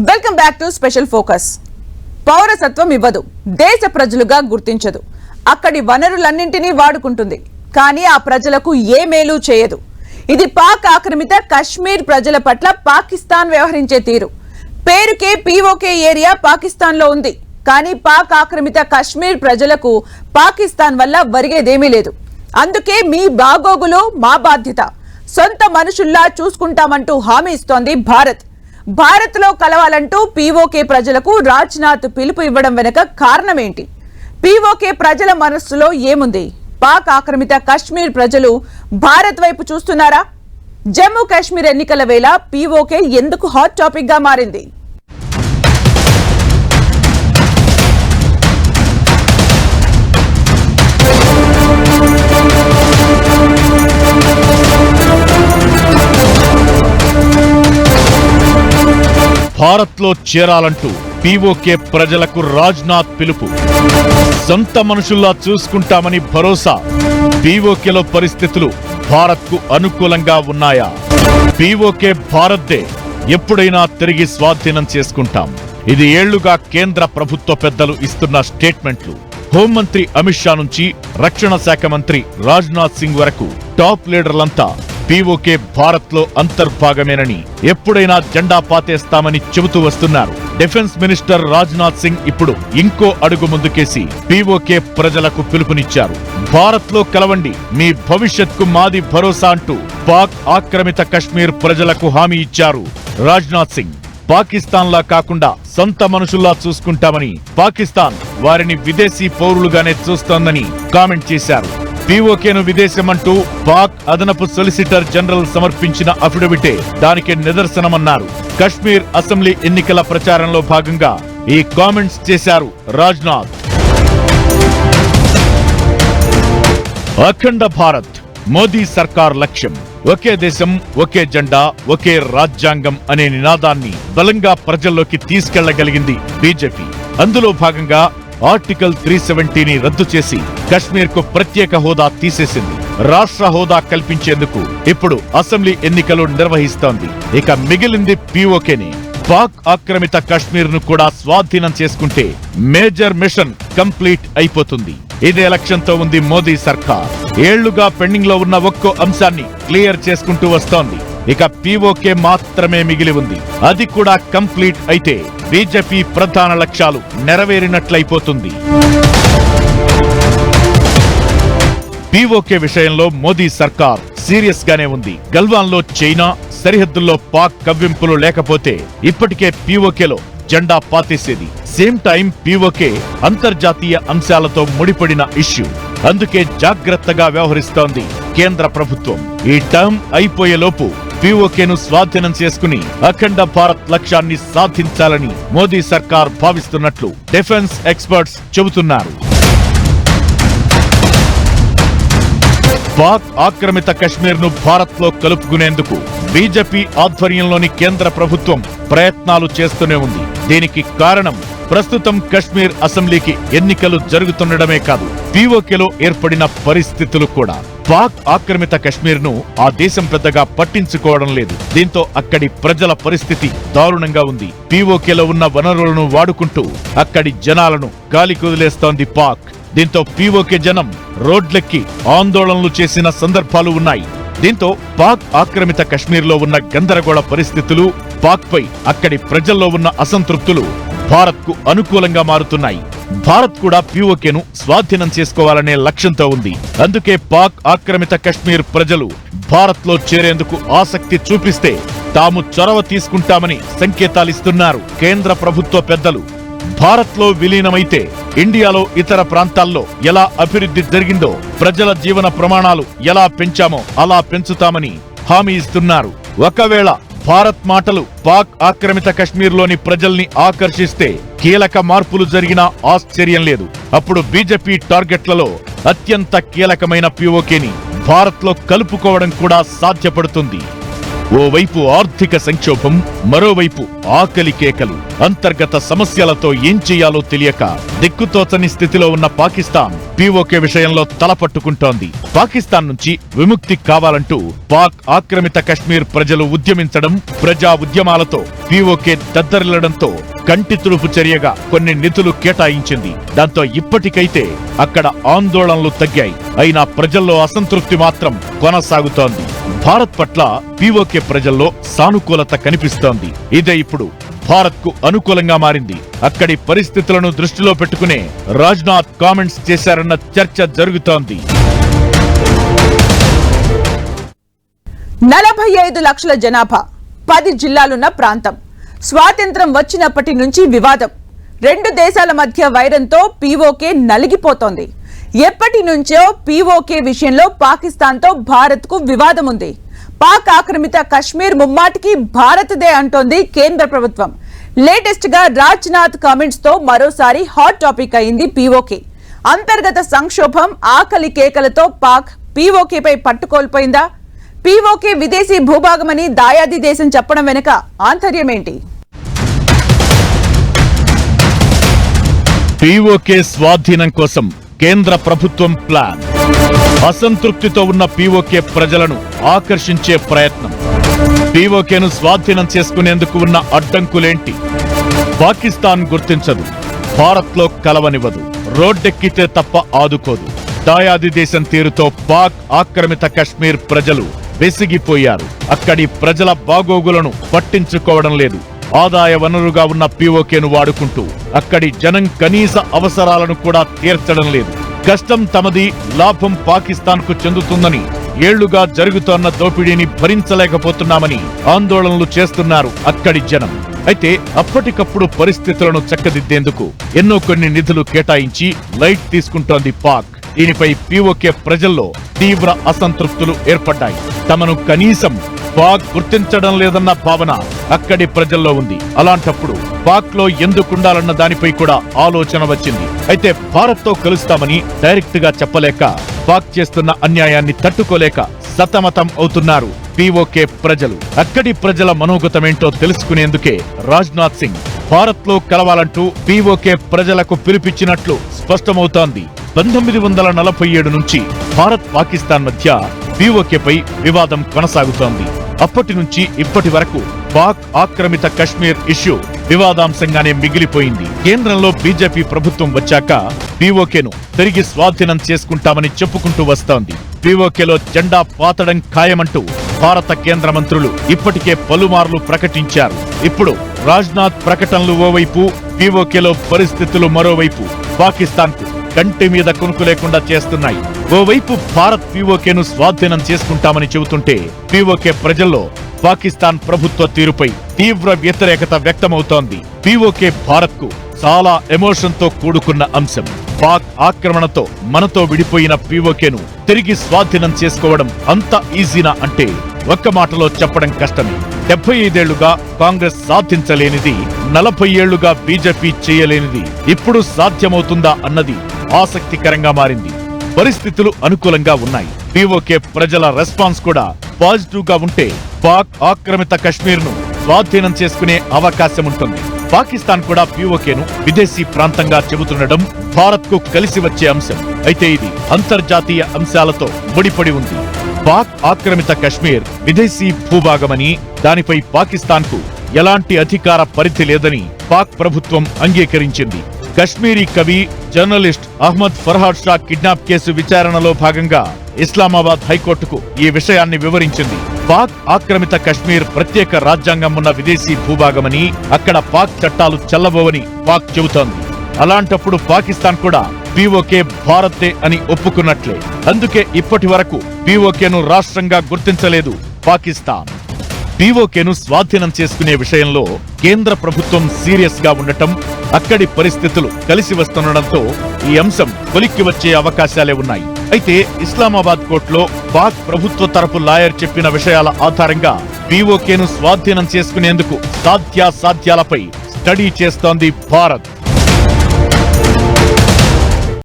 Welcome back to special focus. పౌరసత్వం ఇవ్వదు, దేశ ప్రజలుగా గుర్తించదు, అక్కడి వనరులన్నింటినీ వాడుకుంటుంది, కానీ ఆ ప్రజలకు ఏ మేలు చేయదు. ఇది పాక్ ఆక్రమిత కశ్మీర్ ప్రజల పట్ల పాకిస్తాన్ వ్యవహరించే తీరు. పేరుకే పీఓకే ఏరియా పాకిస్తాన్ లో ఉంది, కానీ పాక్ ఆక్రమిత కశ్మీర్ ప్రజలకు పాకిస్తాన్ వల్ల ఒరిగేదేమీ లేదు. అందుకే మీ బాగోగులో మా బాధ్యత, సొంత మనుషుల్లా చూసుకుంటామంటూ హామీ ఇస్తోంది భారత్. భారత్ లో కలవాలంటూ పీఓకే ప్రజలకు రాజ్నాథ్ పిలుపు ఇవ్వడం వెనుక కారణమేంటి? పీఓకే ప్రజల మనస్సులో ఏముంది? పాక్ ఆక్రమిత కశ్మీర్ ప్రజలు భారత్ వైపు చూస్తున్నారా? జమ్మూ కాశ్మీర్ ఎన్నికల వేళ పీఓకే ఎందుకు హాట్ టాపిక్ గా మారింది? భారత్ లో చేరాలంటూ పీఓకే ప్రజలకు రాజ్నాథ్ పిలుపు. సొంత మనుషుల్లా చూసుకుంటామని భరోసా. పీఓకేలో పరిస్థితులు భారత్ కు అనుకూలంగా ఉన్నాయా? పీఓకే భారత్దే, ఎప్పుడైనా తిరిగి స్వాధీనం చేసుకుంటాం. ఇది ఏళ్లుగా కేంద్ర ప్రభుత్వ పెద్దలు ఇస్తున్న స్టేట్మెంట్లు. హోంమంత్రి అమిత్ షా నుంచి రక్షణ శాఖ మంత్రి రాజ్నాథ్ సింగ్ వరకు టాప్ లీడర్లంతా పీఓకే భారత్ లో అంతర్భాగమేనని, ఎప్పుడైనా జెండా పాతేస్తామని చెబుతూ వస్తున్నారు. డిఫెన్స్ మినిస్టర్ రాజ్నాథ్ సింగ్ ఇప్పుడు ఇంకో అడుగు ముందుకేసి పీఓకే ప్రజలకు పిలుపునిచ్చారు. భారత్ లో కలవండి, మీ భవిష్యత్కు మాది భరోసా అంటూ పాక్ ఆక్రమిత కశ్మీర్ ప్రజలకు హామీ ఇచ్చారు రాజ్నాథ్ సింగ్. పాకిస్తాన్ లా కాకుండా సొంత మనుషుల్లా చూసుకుంటామని, పాకిస్తాన్ వారిని విదేశీ పౌరులుగానే చూస్తోందని కామెంట్ చేశారు. పీఓకేను విదేశమంటూ పాక్ అదనపు సొలిసిటర్ జనరల్ సమర్పించిన అఫిడవిటే దానికి నిదర్శనమన్నారు. కశ్మీర్ అసెంబ్లీ ఎన్నికల ప్రచారంలో భాగంగా ఈ కామెంట్స్ చేశారు రాజ్నాథ్. అఖండ భారత్ మోదీ సర్కార్ లక్ష్యం. ఒకే దేశం, ఒకే జెండా, ఒకే రాజ్యాంగం అనే నినాదాన్ని బలంగా ప్రజల్లోకి తీసుకెళ్లగలిగింది బీజేపీ. అందులో భాగంగా ఆర్టికల్ 370ని రద్దు చేసి కశ్మీర్ కు ప్రత్యేక హోదా తీసేసింది. రాష్ట్ర హోదా కల్పించేందుకు ఇప్పుడు అసెంబ్లీ ఎన్నికలు నిర్వహిస్తోంది. ఇక మిగిలింది పీఓకేనే. పాక్ ఆక్రమిత కశ్మీర్ ను కూడా స్వాధీనం చేసుకుంటే మేజర్ మిషన్ కంప్లీట్ అయిపోతుంది. ఇదే లక్ష్యంతో ఉంది మోదీ సర్కార్. ఏళ్లుగా పెండింగ్ లో ఉన్న ఒక్కో అంశాన్ని క్లియర్ చేసుకుంటూ వస్తోంది. ఇక పీఓకే మాత్రమే మిగిలి ఉంది. అది కూడా కంప్లీట్ అయితే బీజేపీ ప్రధాన లక్ష్యాలు నెరవేరినట్లయిపోతుంది. పీఓకే విషయంలో మోదీ సర్కార్ సీరియస్ గానే ఉంది. గల్వాన్ లో చైనా, సరిహద్దుల్లో పాక్ కవ్వింపులు లేకపోతే ఇప్పటికే పీఓకేలో జెండా పాతేసేది. సేమ్ టైం పీఓకే అంతర్జాతీయ అంశాలతో ముడిపడిన ఇష్యూ. అందుకే జాగ్రత్తగా వ్యవహరిస్తోంది కేంద్ర ప్రభుత్వం. ఈ టర్మ్ అయిపోయేలోపు పీఓకేను స్వాధీనం చేసుకుని అఖండ భారత్ లక్ష్యాన్ని సాధించాలని మోదీ సర్కార్ భావిస్తున్నట్లు డిఫెన్స్ ఎక్స్పర్ట్స్ చెబుతున్నారు. పాక్ ఆక్రమిత కశ్మీర్ ను భారత్ లో కలుపుకునేందుకు బీజేపీ ఆధ్వర్యంలోని కేంద్ర ప్రభుత్వం ప్రయత్నాలు చేస్తూనే ఉంది. దీనికి కారణం ప్రస్తుతం కశ్మీర్ అసెంబ్లీకి ఎన్నికలు జరుగుతుండడమే కాదు, పీఓకేలో ఏర్పడిన పరిస్థితులు కూడా. పాక్ ఆక్రమిత కశ్మీర్ ను ఆ దేశం పెద్దగా పట్టించుకోవడం లేదు. దీంతో అక్కడి ప్రజల పరిస్థితి దారుణంగా ఉంది. పీఓకేలో ఉన్న వనరులను వాడుకుంటూ అక్కడి జనాలను గాలికి వదిలేస్తోంది పాక్. దీంతో పీఓకే జనం రోడ్లెక్కి ఆందోళనలు చేసిన సందర్భాలు ఉన్నాయి. దీంతో పాక్ ఆక్రమిత కశ్మీర్ లో ఉన్న గందరగోళ పరిస్థితులు, పాక్ పై అక్కడి ప్రజల్లో ఉన్న అసంతృప్తులు భారత్ కు అనుకూలంగా మారుతున్నాయి. భారత్ కూడా పీఓకేను స్వాధీనం చేసుకోవాలనే లక్ష్యంతో ఉంది. అందుకే పాక్ ఆక్రమిత కశ్మీర్ ప్రజలు భారత్ లో చేరేందుకు ఆసక్తి చూపిస్తే తాము చొరవ తీసుకుంటామని సంకేతాలిస్తున్నారు కేంద్ర ప్రభుత్వ పెద్దలు. భారత్ లో విలీనమైతే ఇండియాలో ఇతర ప్రాంతాల్లో ఎలా అభివృద్ధి జరిగిందో, ప్రజల జీవన ప్రమాణాలు ఎలా పెంచామో అలా పెంచుతామని హామీ ఇస్తున్నారు. ఒకవేళ భారత్ మాటలు పాక్ ఆక్రమిత కశ్మీర్ లోని ప్రజల్ని ఆకర్షిస్తే కీలక మార్పులు జరిగినా ఆశ్చర్యం లేదు. అప్పుడు బీజేపీ టార్గెట్లలో అత్యంత కీలకమైన పీఓకేని భారత్ లో కలుపుకోవడం కూడా సాధ్యపడుతుంది. ఓవైపు ఆర్థిక సంక్షోభం, మరోవైపు ఆకలి కేకలు. అంతర్గత సమస్యలతో ఏం చేయాలో తెలియక దిక్కుతోచని స్థితిలో ఉన్న పాకిస్తాన్ పీఓకే విషయంలో తలపట్టుకుంటోంది. పాకిస్తాన్ నుంచి విముక్తి కావాలంటూ పాక్ ఆక్రమిత కశ్మీర్ ప్రజలు ఉద్యమించడం, ప్రజా ఉద్యమాలతో పీఓకే దద్దరిల్లడంతో కంటి తుడుపు చర్యగా కొన్ని నిధులు కేటాయించింది. దాంతో ఇప్పటికైతే అక్కడ ఆందోళనలు తగ్గాయి. అయినా ప్రజల్లో అసంతృప్తి మాత్రం కొనసాగుతోంది. భారత్ పట్ల పీఓకే ప్రజల్లో సానుకూలత కనిపిస్తోంది. ఇదే ఇప్పుడు భారత్ కు అనుకూలంగా మారింది. అక్కడి పరిస్థితులను దృష్టిలో పెట్టుకునే రాజ్నాథ్ కామెంట్స్ చేశారన్న చర్చ జరుగుతోంది. 45 లక్షల జనాభా, 10 జిల్లాలున్న ప్రాంతం. స్వాతంత్రం వచ్చినప్పటి నుంచి వివాదం. 2 దేశాల మధ్య వైరంతో పీఓకే నలిగిపోతోంది. ఎప్పటి నుంచో పీఓకే విషయంలో పాకిస్తాన్తో భారత్కు వివాదం ఉంది. పాక్ ఆక్రమిత కశ్మీర్ ముమ్మాటికి భారత్దే అంటోంది కేంద్ర ప్రభుత్వం. లేటెస్ట్ గా రాజ్నాథ్ కామెంట్స్ తో మరోసారి హాట్ టాపిక్ అయింది పీఓకే. అంతర్గత సంక్షోభం, ఆకలి కేకలతో పాక్ పీఓకేపై పట్టుకోల్పోయిందా? పీఓకే విదేశీ భూభాగమని దాయాది దేశం చెప్పడం వెనుక ఆంతర్యమేంటి? పీఓకే స్వాధీనం కోసం కేంద్ర ప్రభుత్వం ప్లాన్. అసంతృప్తితో ఉన్న పీఓకే ప్రజలను ఆకర్షించే ప్రయత్నం. పీఓకేను స్వాధీనం చేసుకునేందుకు ఉన్న అడ్డంకులేంటి? పాకిస్తాన్ గుర్తించదు, భారత్లో కలవనివ్వదు, రోడ్డెక్కితే తప్ప ఆదుకోదు. దాయాది దేశం తీరుతో పాక్ ఆక్రమిత కశ్మీర్ ప్రజలు వెసిగిపోయారు. అక్కడి ప్రజల బాగోగులను పట్టించుకోవడం లేదు. ఆదాయ వనరుగా ఉన్న పీఓకేను వాడుకుంటూ అక్కడి జనం కనీస అవసరాలను కూడా తీర్చడం లేదు. కష్టం తమది, లాభం పాకిస్తాన్ కు చెందుతుందని ఏళ్లుగా జరుగుతోన్న దోపిడీని భరించలేకపోతున్నామని ఆందోళనలు చేస్తున్నారు అక్కడి జనం. అయితే అప్పటికప్పుడు పరిస్థితులను చక్కదిద్దేందుకు కొన్ని నిధులు కేటాయించి లైట్ తీసుకుంటోంది పాక్. దీనిపై పీఓకే ప్రజల్లో తీవ్ర అసంతృప్తులు ఏర్పడ్డాయి. తమను కనీసం పాక్ గుర్తించడం లేదన్న భావన అక్కడి ప్రజల్లో ఉంది. అలాంటప్పుడు పాక్ లో ఎందుకుండాలన్న దానిపై కూడా ఆలోచన వచ్చింది. అయితే భారత్ తో కలుస్తామని డైరెక్ట్ గా చెప్పలేక, పాక్ చేస్తున్న అన్యాయాన్ని తట్టుకోలేక సతమతం అవుతున్నారు పీఓకే ప్రజలు. అక్కడి ప్రజల మనోగతమేంటో తెలుసుకునేందుకే రాజ్నాథ్ సింగ్ భారత్ లో కలవాలంటూ పీఓకే ప్రజలకు పిలుపిచ్చినట్లు స్పష్టమవుతోంది. 1947 నుంచి భారత్ పాకిస్తాన్ మధ్య పీఓకేపై వివాదం కొనసాగుతోంది. అప్పటి నుంచి ఇప్పటి వరకు పాక్ ఆక్రమిత కశ్మీర్ ఇష్యూ వివాదాంశంగానే మిగిలిపోయింది. కేంద్రంలో బీజేపీ ప్రభుత్వం వచ్చాక పీఓకేను తిరిగి స్వాధీనం చేసుకుంటామని చెప్పుకుంటూ వస్తోంది. పీఓకేలో జెండా పాతడం ఖాయమంటూ భారత కేంద్ర మంత్రులు ఇప్పటికే పలుమార్లు ప్రకటించారు. ఇప్పుడు రాజ్నాథ్ ప్రకటనలు ఓవైపు, పీఓకేలో పరిస్థితులు మరోవైపు పాకిస్తాన్ కు కంటి మీద కునుకు లేకుండా చేస్తున్నాయి. ఓవైపు భారత్ పీఓకేను స్వాధీనం చేసుకుంటామని చెబుతుంటే, పీఓకే ప్రజల్లో పాకిస్తాన్ ప్రభుత్వ తీరుపై తీవ్ర వ్యతిరేకత వ్యక్తమవుతోంది. పీఓకే భారత్ కు చాలా ఎమోషన్ తో కూడుకున్న అంశం. పాక్ ఆక్రమణతో మనతో విడిపోయిన పీఓకేను తిరిగి స్వాధీనం చేసుకోవడం అంత ఈజీనా అంటే ఒక్క మాటలో చెప్పడం కష్టమే. 75 ఏళ్లుగా కాంగ్రెస్ సాధించలేనిది, 40 ఏళ్లుగా బీజేపీ చేయలేనిది ఇప్పుడు సాధ్యమవుతుందా అన్నది ఆసక్తికరంగా మారింది. పరిస్థితులు అనుకూలంగా ఉన్నాయి. పీఓకే ప్రజల రెస్పాన్స్ కూడా పాజిటివ్ గా ఉంటే పాక్ ఆక్రమిత కశ్మీర్ ను స్వాధీనం చేసుకునే అవకాశం ఉంటుంది. పాకిస్తాన్ కూడా పీఓకేను విదేశీ ప్రాంతంగా చెబుతుండడం భారత్ కు కలిసి వచ్చే అంశం. అయితే ఇది అంతర్జాతీయ అంశాలతో ముడిపడి ఉంది. పాక్ ఆక్రమిత కశ్మీర్ విదేశీ భూభాగమని, దానిపై పాకిస్తాన్ కు ఎలాంటి అధికార పరిధి లేదని పాక్ ప్రభుత్వం అంగీకరించింది. కశ్మీరీ కవి, journalist Ahmad Farhad Shah kidnap case విచారణలో భాగంగా ఇస్లామాబాద్ హైకోర్టుకు ఈ విషయాన్ని వివరించింది. పాక్ ఆక్రమిత కశ్మీర్ ప్రత్యేక రాజ్యాంగం ఉన్న విదేశీ భూభాగమని, అక్కడ పాక్ చట్టాలు చెల్లబోవని పాక్ చెబుతోంది. అలాంటప్పుడు పాకిస్తాన్ కూడా పీఓకే భారత్దే అని ఒప్పుకున్నట్లే. అందుకే ఇప్పటి వరకు పీఓకేను రాష్ట్రంగా గుర్తించలేదు పాకిస్తాన్. పీఓకేను స్వాధీనం చేసుకునే విషయంలో కేంద్ర ప్రభుత్వం సీరియస్ గా ఉండటం, అక్కడి పరిస్థితులు కలిసి వస్తుండటంతో ఈ అంశం కొలిక్కి వచ్చే అవకాశాలే ఉన్నాయి. అయితే ఇస్లామాబాద్ కోర్టులో పాక్ ప్రభుత్వ తరపు లాయర్ చెప్పిన విషయాల ఆధారంగా పీఓకేను స్వాధీనం చేసుకునేందుకు సాధ్యాసాధ్యాలపై స్టడీ చేస్తోంది భారత్.